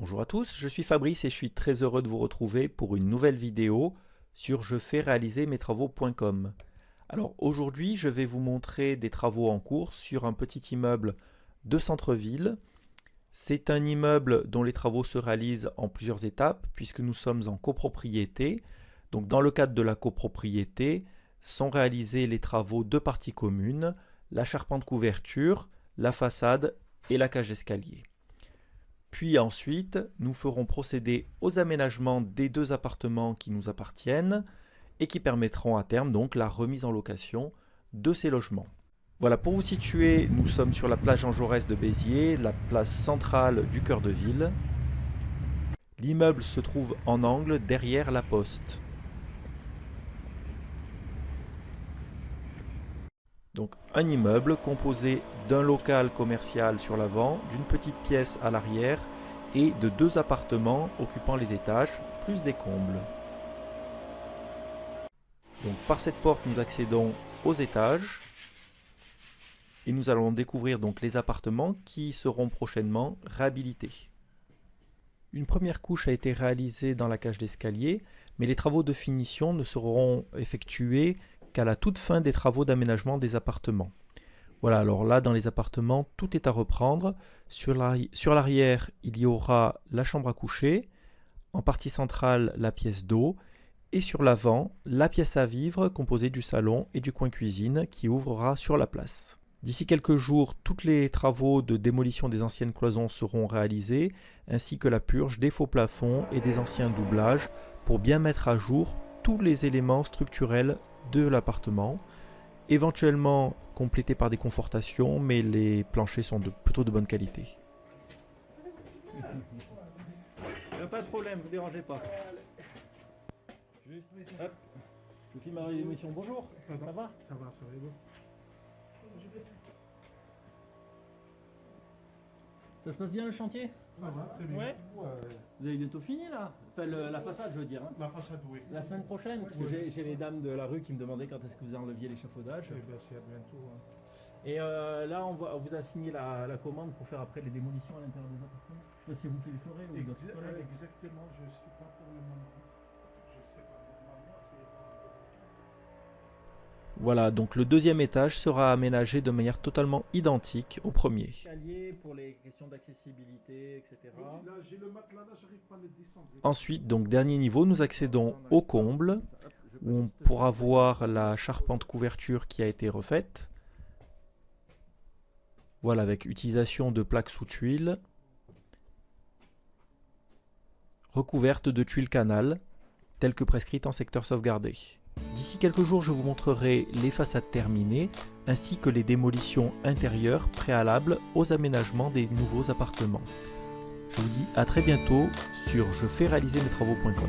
Bonjour à tous, je suis Fabrice et je suis très heureux de vous retrouver pour une nouvelle vidéo sur jefairealisermestravaux.com. Alors aujourd'hui, je vais vous montrer des travaux en cours sur un petit immeuble de centre-ville. C'est un immeuble dont les travaux se réalisent en plusieurs étapes puisque nous sommes en copropriété. Donc dans le cadre de la copropriété, sont réalisés les travaux de parties communes, la charpente couverture, la façade et la cage d'escalier. Puis ensuite, nous ferons procéder aux aménagements des deux appartements qui nous appartiennent et qui permettront à terme donc la remise en location de ces logements. Voilà, pour vous situer, nous sommes sur la place Jean Jaurès de Béziers, la place centrale du cœur de ville. L'immeuble se trouve en angle derrière la poste. Donc un immeuble composé d'un local commercial sur l'avant, d'une petite pièce à l'arrière et de deux appartements occupant les étages, plus des combles. Donc par cette porte nous accédons aux étages et nous allons découvrir donc les appartements qui seront prochainement réhabilités. Une première couche a été réalisée dans la cage d'escalier, mais les travaux de finition ne seront effectués qu'à la toute fin des travaux d'aménagement des appartements. Voilà, alors là dans les appartements, tout est à reprendre. Sur l'arrière, il y aura la chambre à coucher, en partie centrale la pièce d'eau, et sur l'avant, la pièce à vivre composée du salon et du coin cuisine qui ouvrira sur la place. D'ici quelques jours, tous les travaux de démolition des anciennes cloisons seront réalisés, ainsi que la purge des faux plafonds et des anciens doublages pour bien mettre à jour tous les éléments structurels de l'appartement, éventuellement complétés par des confortations, mais les planchers sont plutôt de bonne qualité. Pas de problème, ne vous dérangez pas. Hop, je filme ma émission. Bonjour, ça va? Ça va et vous? Ça se passe bien le chantier? Ça va, très bien. Ouais. Vous avez bientôt fini là? Enfin la façade je veux dire. Hein. La façade, oui. La semaine prochaine? Parce que j'ai les dames de la rue qui me demandaient quand est-ce que vous enleviez l'échafaudage. Eh bien, c'est à bientôt. Hein. Et là on vous a signé la commande pour faire après les démolitions à l'intérieur des appartements. Je sais pas si c'est vous qui les ferez ou d'autres collègues. Exactement, je ne sais pas pour le moment. Je sais pas. Normalement, c'est... Voilà, donc le deuxième étage sera aménagé de manière totalement identique au premier. Escalier pour les questions d'accessibilité, etc. Là, j'ai le matelas, là, j'arrive pas à le descendre. Ensuite, donc dernier niveau, nous accédons au comble, où on pourra voir la charpente couverture qui a été refaite. Voilà, avec utilisation de plaques sous tuiles, recouverte de tuiles canal, telles que prescrites en secteur sauvegardé. D'ici quelques jours, je vous montrerai les façades terminées, ainsi que les démolitions intérieures préalables aux aménagements des nouveaux appartements. Je vous dis à très bientôt sur jefairealisermestravaux.com.